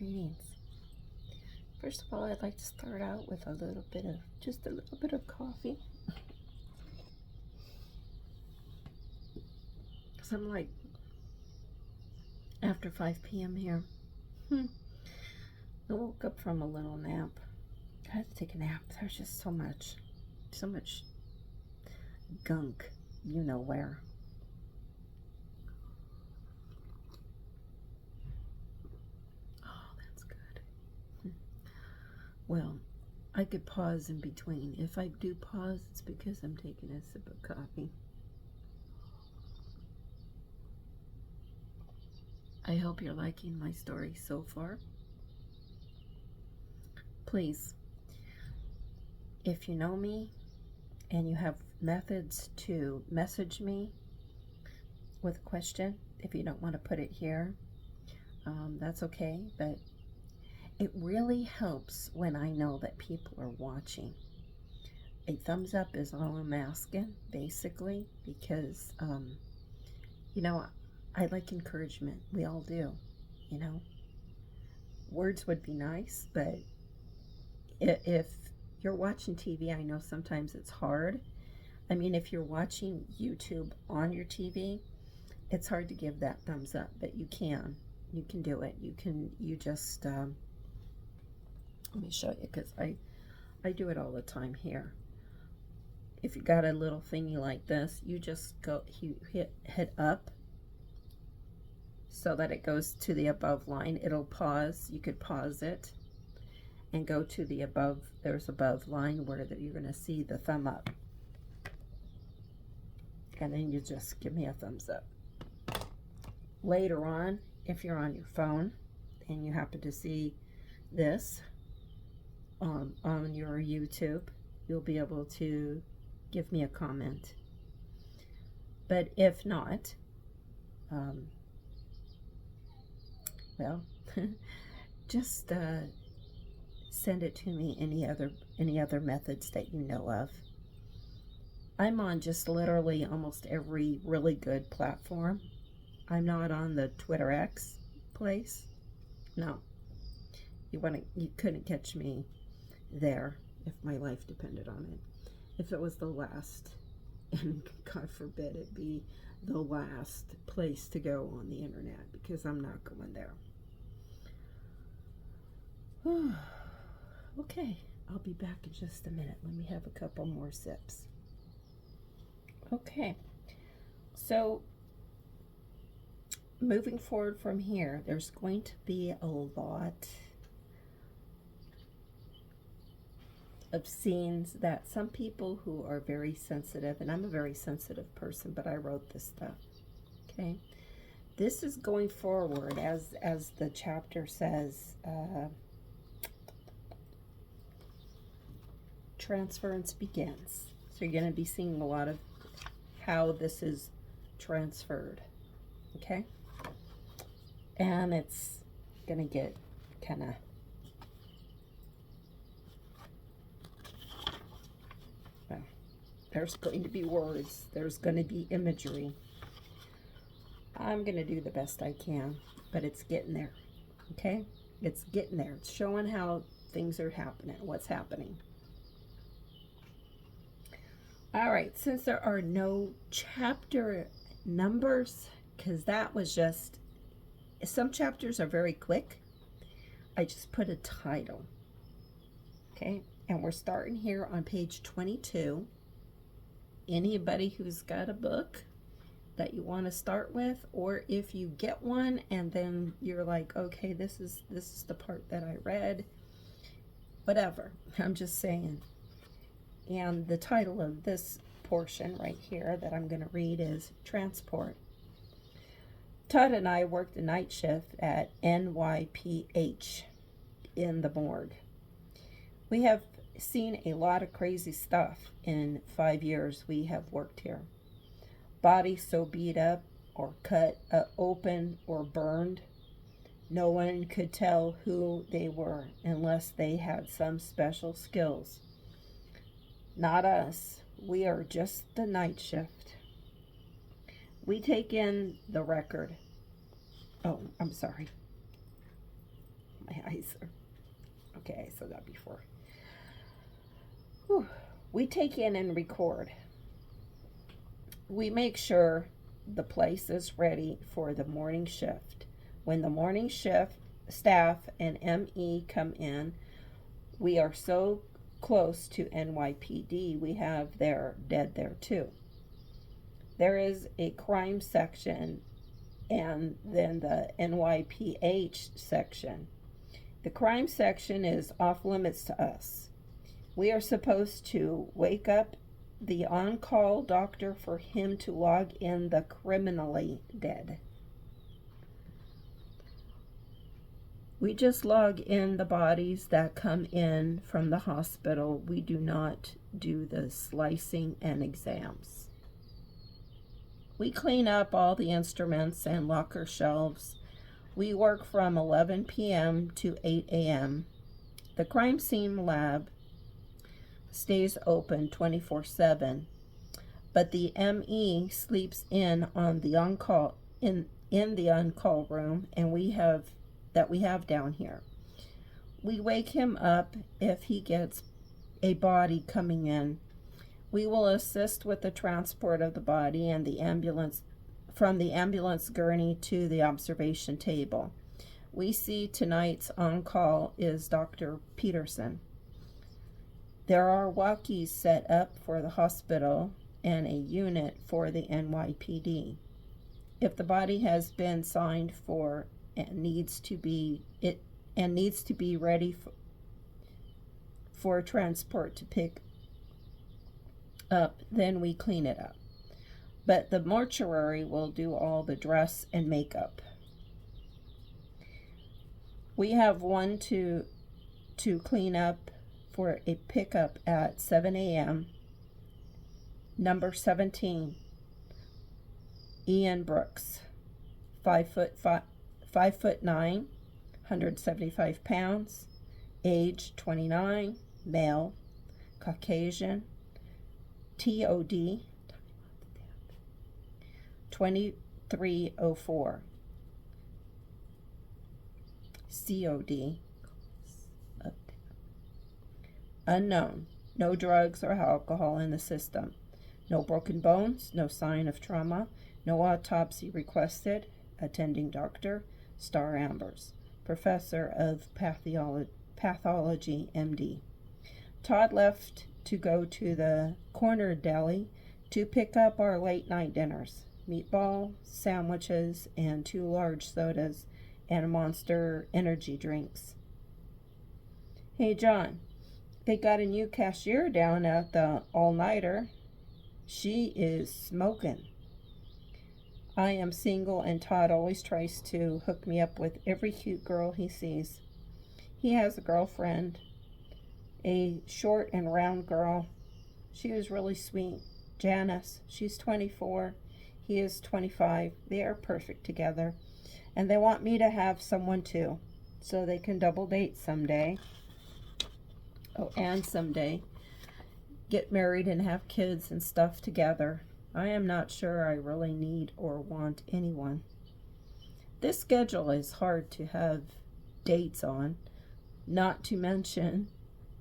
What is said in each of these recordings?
Greetings. First of all, I'd like to start out with just a little bit of coffee. Because I'm like, after 5 p.m. here. I woke up from a little nap. I had to take a nap. There's just so much gunk, you know where. Oh, that's good. Well, I could pause in between. If I do pause, it's because I'm taking a sip of coffee. I hope you're liking my story so far. Please, if you know me and you have methods to message me with a question, if you don't want to put it here, that's okay, but it really helps when I know that people are watching. A thumbs up is all I'm asking, basically, because, I like encouragement. We all do, you know. Words would be nice, but if you're watching TV, I know sometimes it's hard. I mean, if you're watching YouTube on your TV, it's hard to give that thumbs up, but you can do it. You just, let me show you, because I do it all the time here. If you got a little thingy like this, you just hit up so that it goes to the above line. It'll pause. You could pause it and go to the above. There's above line where you're going to see the thumb up. And then you just give me a thumbs up. Later on, if you're on your phone and you happen to see this on your YouTube, you'll be able to give me a comment. But if not, well, just send it to me any other methods that you know of. I'm on just literally almost every really good platform. I'm not on the Twitter X place. No. You couldn't catch me there if my life depended on it. If it was the last, and God forbid it be the last place to go on the internet, because I'm not going there. Okay, I'll be back in just a minute. Let me have a couple more sips. Okay, so moving forward from here, there's going to be a lot of scenes that some people who are very sensitive, and I'm a very sensitive person, but I wrote this stuff, okay? This is going forward, as the chapter says, transference begins. So you're going to be seeing a lot of how this is transferred, okay? And it's going to get kind of there's going to be words, there's going to be imagery. I'm going to do the best I can, but it's getting there, okay? It's getting there. It's showing how things are happening, what's happening. All right, since there are no chapter numbers, because that was just, some chapters are very quick, I just put a title, okay? And we're starting here on page 22. Anybody who's got a book that you want to start with, or if you get one and then you're like, okay, this is the part that I read, whatever, I'm just saying. And the title of this portion right here that I'm going to read is Transport. Todd and I worked a night shift at NYPH in the morgue. We have seen a lot of crazy stuff in 5 years we have worked here. Bodies so beat up or cut open or burned, no one could tell who they were unless they had some special skills. Not us. We are just the night shift. We take in the record. Oh, I'm sorry. I laser. Okay, so that before. Whew. We take in and record. We make sure the place is ready for the morning shift. When the morning shift staff and ME come in, we are so close to NYPD, we have their dead there too. There is a crime section and then the NYPH section. The crime section is off limits to us. We are supposed to wake up the on-call doctor for him to log in the criminally dead. We just log in the bodies that come in from the hospital. We do not do the slicing and exams. We clean up all the instruments and locker shelves. We work from 11 p.m. to 8 a.m. The crime scene lab stays open 24/7, but the ME sleeps in on the on-call in the on-call room, and we have down here. We wake him up if he gets a body coming in. We will assist with the transport of the body and the ambulance from the ambulance gurney to the observation table. We see tonight's on-call is Dr. Peterson. There are walkies set up for the hospital and a unit for the NYPD. If the body has been signed for and needs to be ready for transport to pick up, then we clean it up. But the mortuary will do all the dress and makeup. We have one to clean up for a pickup at 7 a.m. Number 17, Ian Brooks, 5'9", 175 pounds, age 29, male, Caucasian, TOD 2304, COD unknown, no drugs or alcohol in the system, no broken bones, no sign of trauma, no autopsy requested, attending doctor, Star Ambers, professor of pathology, MD. Todd left to go to the corner deli to pick up our late night dinners, meatball, sandwiches, and 2 large sodas and Monster energy drinks. Hey John, they got a new cashier down at the all-nighter. She is smoking. I am single and Todd always tries to hook me up with every cute girl he sees. He has a girlfriend, a short and round girl. She is really sweet. Janice, she's 24. He is 25. They are perfect together. And they want me to have someone too, so they can double date someday. Oh, and someday get married and have kids and stuff together. I am not sure I really need or want anyone. This schedule is hard to have dates on, not to mention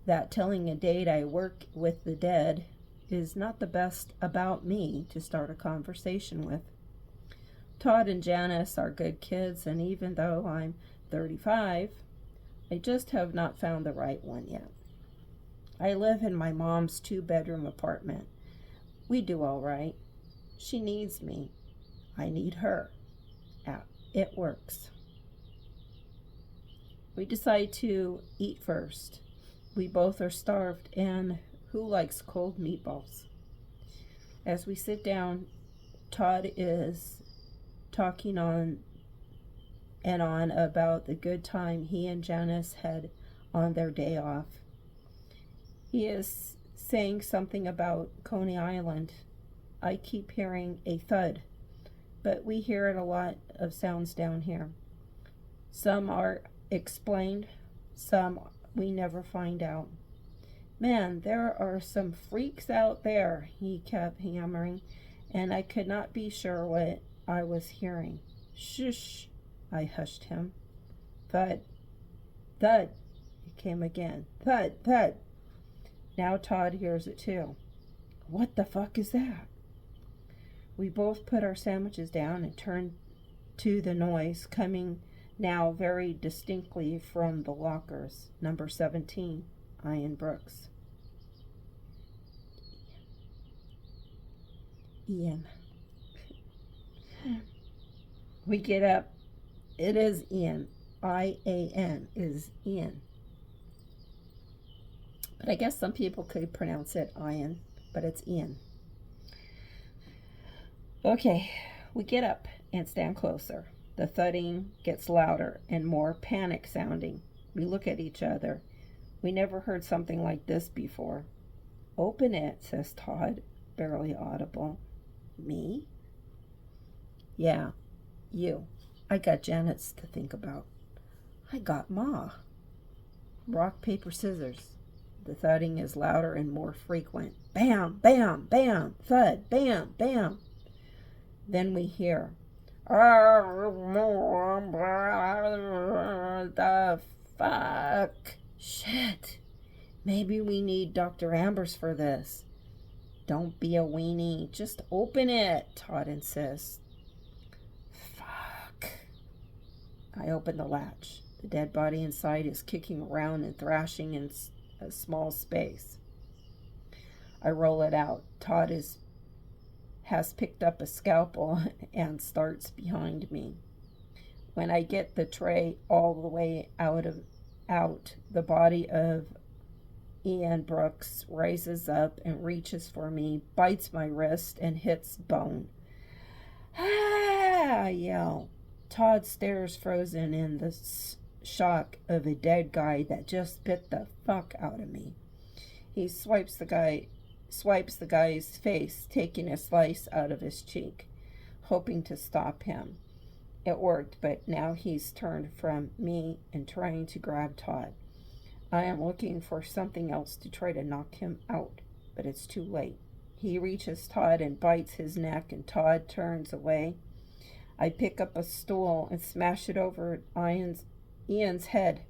that telling a date I work with the dead is not the best about me to start a conversation with. Todd and Janice are good kids, and even though I'm 35, I just have not found the right one yet. I live in my mom's 2-bedroom apartment. We do all right. She needs me. I need her. It works. We decide to eat first. We both are starved, and who likes cold meatballs? As we sit down, Todd is talking on and on about the good time he and Janice had on their day off. He is saying something about Coney Island. I keep hearing a thud, but we hear it a lot of sounds down here. Some are explained, some we never find out. Man, there are some freaks out there, he kept hammering, and I could not be sure what I was hearing. Shush, I hushed him. Thud, Thud. It came again. Thud, thud. Now Todd hears it too. What the fuck is that? We both put our sandwiches down and turned to the noise coming now very distinctly from the lockers. Number 17, Ian Brooks. Ian. We get up. It is Ian. I-A-N is Ian. But I guess some people could pronounce it Ian, but it's Ian. Okay, we get up and stand closer. The thudding gets louder and more panic sounding. We look at each other. We never heard something like this before. Open it, says Todd, barely audible. Me? Yeah, you. I got Janet's to think about. I got Ma. Rock, paper, scissors. The thudding is louder and more frequent. Bam, bam, bam, thud, bam, bam. Then we hear, the fuck? Shit. Maybe we need Dr. Ambers for this. Don't be a weenie. Just open it, Todd insists. Fuck. I open the latch. The dead body inside is kicking around and thrashing in a small space. I roll it out. Todd has picked up a scalpel and starts behind me. When I get the tray all the way out, the body of Ian Brooks rises up and reaches for me, bites my wrist, and hits bone. Ah! I yell. Todd stares frozen in the shock of a dead guy that just bit the fuck out of me. He swipes the guy's face, taking a slice out of his cheek, hoping to stop him. It worked, but now he's turned from me and trying to grab Todd. I am looking for something else to try to knock him out, but it's too late. He reaches Todd and bites his neck, and Todd turns away. I pick up a stool and smash it over Ian's head.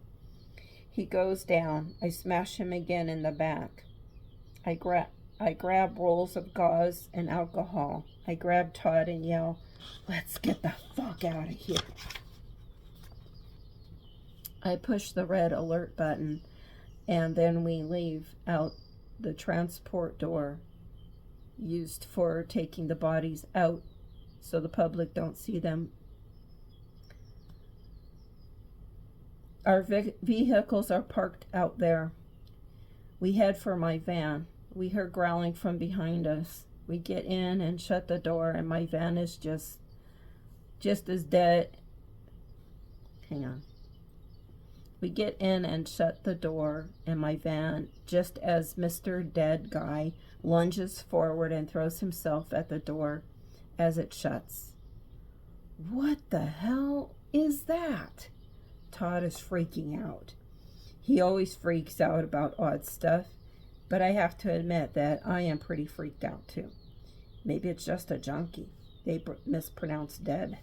He goes down. I smash him again in the back. I grab rolls of gauze and alcohol. I grab Todd and yell, "Let's get the fuck out of here." I push the red alert button, and then we leave out the transport door used for taking the bodies out so the public don't see them. Our vehicles are parked out there. We head for my van. We hear growling from behind us. We get in and shut the door, and my van is just as dead. Hang on. We get in and shut the door, and my van, just as Mr. Dead Guy lunges forward and throws himself at the door as it shuts. What the hell is that? Todd is freaking out. He always freaks out about odd stuff, but I have to admit that I am pretty freaked out too. Maybe it's just a junkie. They mispronounced dead.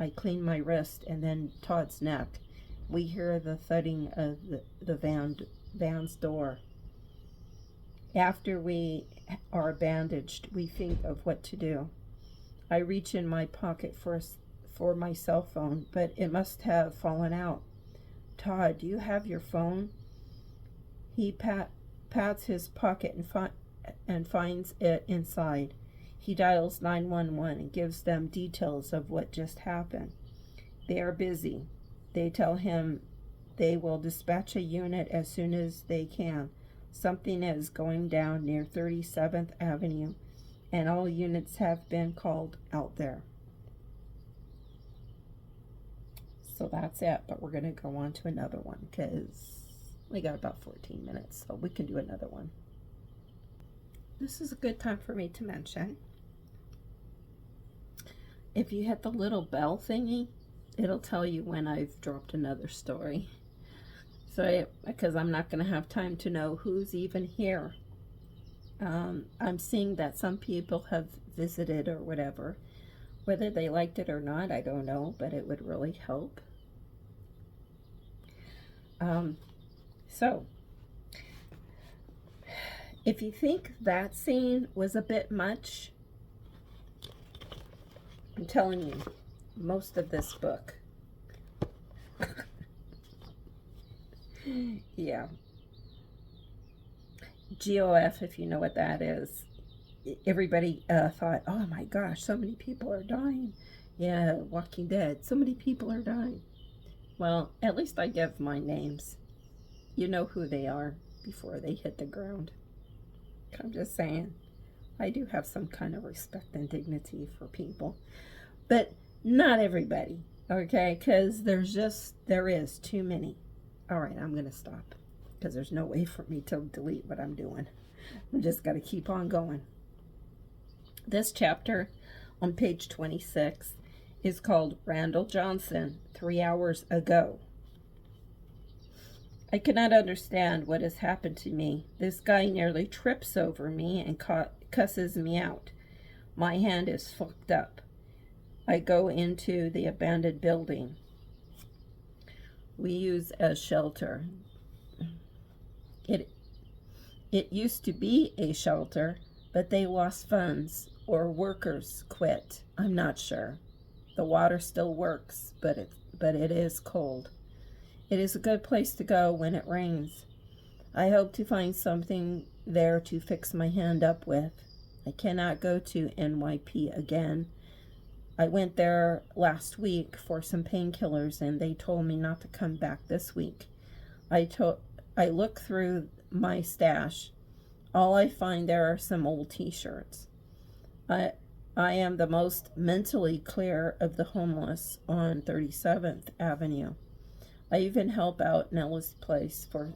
I clean my wrist and then Todd's neck. We hear the thudding of the van's door. After we are bandaged, we think of what to do. I reach in my pocket for my cell phone, but it must have fallen out. Todd, do you have your phone? He pats his pocket and finds it inside. He dials 911 and gives them details of what just happened. They are busy. They tell him they will dispatch a unit as soon as they can. Something is going down near 37th Avenue, and all units have been called out there. So that's it, but we're going to go on to another one because we got about 14 minutes, so we can do another one. This is a good time for me to mention. If you hit the little bell thingy, it'll tell you when I've dropped another story. So, because I'm not going to have time to know who's even here. I'm seeing that some people have visited or whatever. Whether they liked it or not, I don't know, but it would really help. So, if you think that scene was a bit much, I'm telling you, most of this book. Yeah. GOF, if you know what that is. Everybody thought, oh my gosh, so many people are dying. Yeah, Walking Dead, so many people are dying. Well, at least I give my names. You know who they are before they hit the ground. I'm just saying, I do have some kind of respect and dignity for people. But not everybody, okay? Because there is too many. All right, I'm going to stop because there's no way for me to delete what I'm doing. I'm just got to keep on going. This chapter on page 26 is called Randall Johnson, 3 Hours Ago. I cannot understand what has happened to me. This guy nearly trips over me and cusses me out. My hand is fucked up. I go into the abandoned building we use as shelter. It used to be a shelter, but they lost funds or workers quit. I'm not sure. The water still works, but it is cold. It is a good place to go when it rains. I hope to find something there to fix my hand up with. I cannot go to NYP again. I went there last week for some painkillers and they told me not to come back this week. I look through my stash. All I find there are some old t-shirts. I am the most mentally clear of the homeless on 37th Avenue. I even help out Nella's place for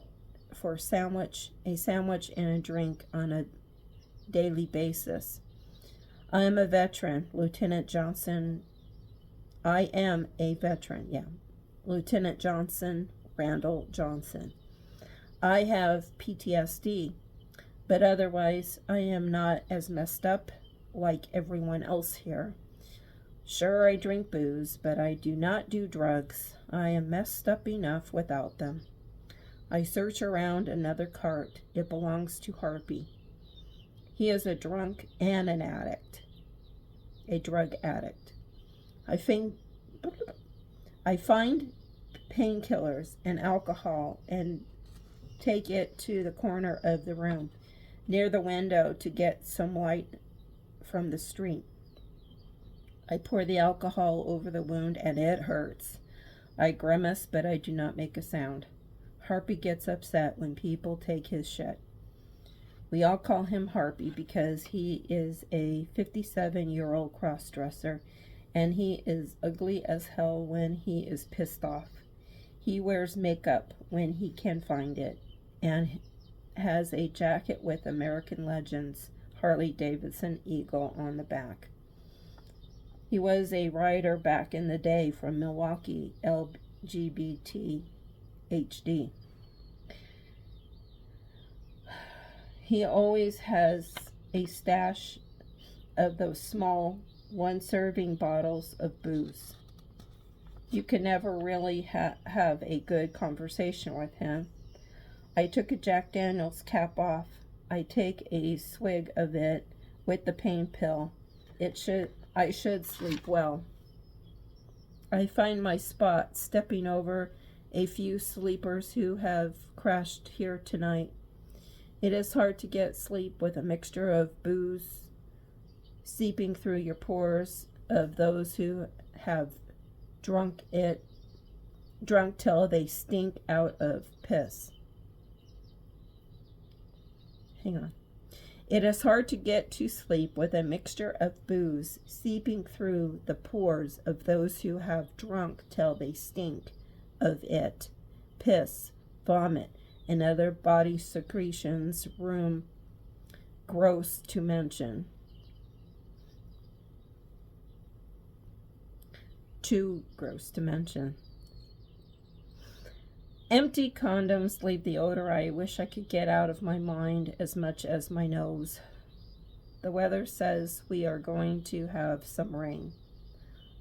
a sandwich and a drink on a daily basis. I am a veteran, Lieutenant Johnson. Lieutenant Johnson, Randall Johnson. I have PTSD, but otherwise I am not as messed up like everyone else here. Sure, I drink booze, but I do not do drugs. I am messed up enough without them. I search around another cart. It belongs to Harpy. He is a drunk and an addict. A drug addict. I find painkillers and alcohol and take it to the corner of the room near the window to get some light from the street. I pour the alcohol over the wound and it hurts. I grimace, but I do not make a sound. Harpy gets upset when people take his shit. We all call him Harpy because he is a 57-year-old cross-dresser and he is ugly as hell when he is pissed off. He wears makeup when he can find it and has a jacket with American Legends Harley Davidson Eagle on the back. He was a writer back in the day from Milwaukee, LGBT HD. He always has a stash of those small one-serving bottles of booze. You can never really have a good conversation with him. I took a Jack Daniels cap off. I take a swig of it with the pain pill. I should sleep well. I find my spot stepping over a few sleepers who have crashed here tonight. It is hard to get sleep with a mixture of booze seeping through your pores of those who have drunk till they stink out of piss. Hang on. It is hard to get to sleep with a mixture of booze seeping through the pores of those who have drunk till they stink of it, piss, vomit, and other body secretions, gross to mention. Too gross to mention. Empty condoms leave the odor I wish I could get out of my mind as much as my nose. The weather says we are going to have some rain.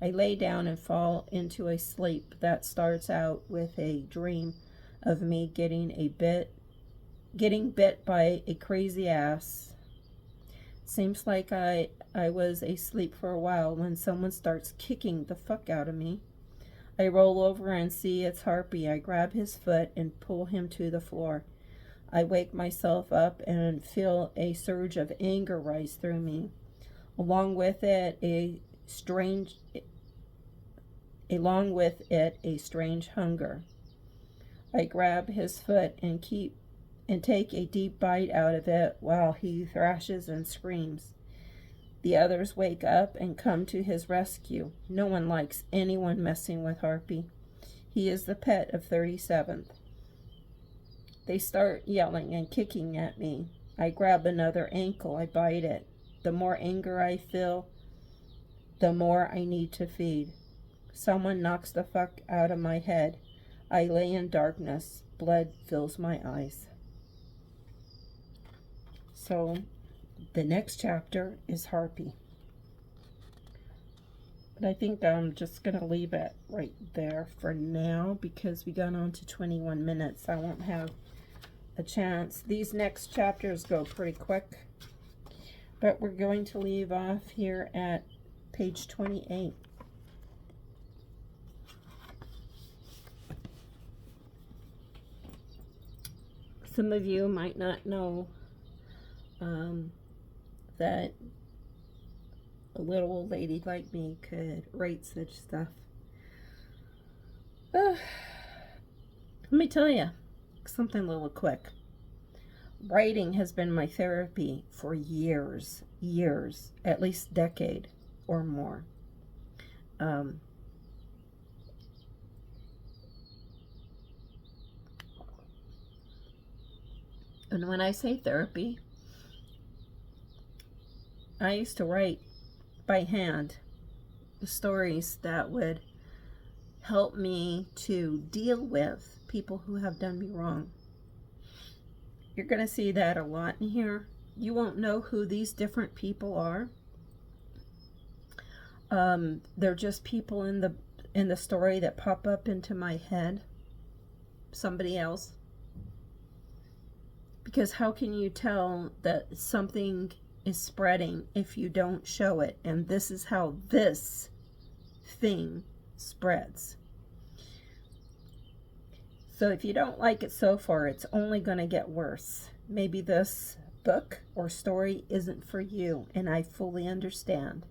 I lay down and fall into a sleep that starts out with a dream of me getting bit by a crazy ass. Seems like I was asleep for a while when someone starts kicking the fuck out of me. I roll over and see it's Harpy. I grab his foot and pull him to the floor. I wake myself up and feel a surge of anger rise through me. Along with it, a strange hunger. I grab his foot and take a deep bite out of it while he thrashes and screams. The others wake up and come to his rescue. No one likes anyone messing with Harpy. He is the pet of 37th. They start yelling and kicking at me. I grab another ankle. I bite it. The more anger I feel, the more I need to feed. Someone knocks the fuck out of my head. I lay in darkness. Blood fills my eyes. So, the next chapter is Harpy. But I think I'm just going to leave it right there for now because we got on to 21 minutes. I won't have a chance. These next chapters go pretty quick. But we're going to leave off here at page 28. Some of you might not know that a little old lady like me could write such stuff. Let me tell you something a little quick. Writing has been my therapy for years, at least decade or more. And when I say therapy, I used to write by hand stories that would help me to deal with people who have done me wrong. You're going to see that a lot in here. You won't know who these different people are. They're just people in the story that pop up into my head. Somebody else. Because how can you tell that something is spreading if you don't show it? And this is how this thing spreads. So if you don't like it so far, it's only going to get worse. Maybe this book or story isn't for you, and I fully understand.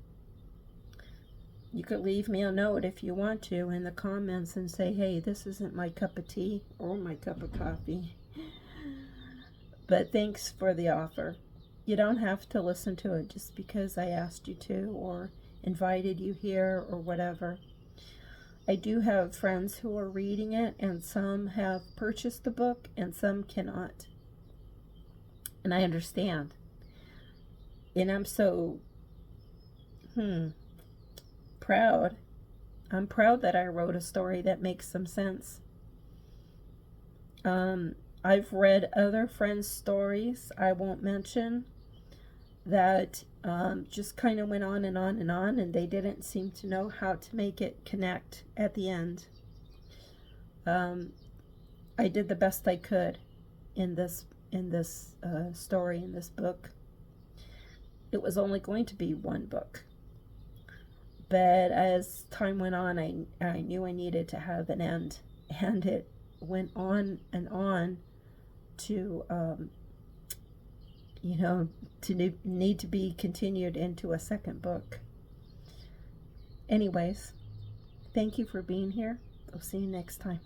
You could leave me a note if you want to in the comments and say, hey, this isn't my cup of tea or my cup of coffee. But thanks for the offer. You don't have to listen to it just because I asked you to or invited you here or whatever. I do have friends who are reading it, and some have purchased the book and some cannot. And I understand. And I'm so proud. I'm proud that I wrote a story that makes some sense. I've read other friends' stories I won't mention that just kind of went on and on and on, and they didn't seem to know how to make it connect at the end. I did the best I could in this story, in this book. It was only going to be one book, but as time went on, I knew I needed to have an end, and it went on and on to to need to be continued into a second book. Anyways, thank you for being here. I'll see you next time.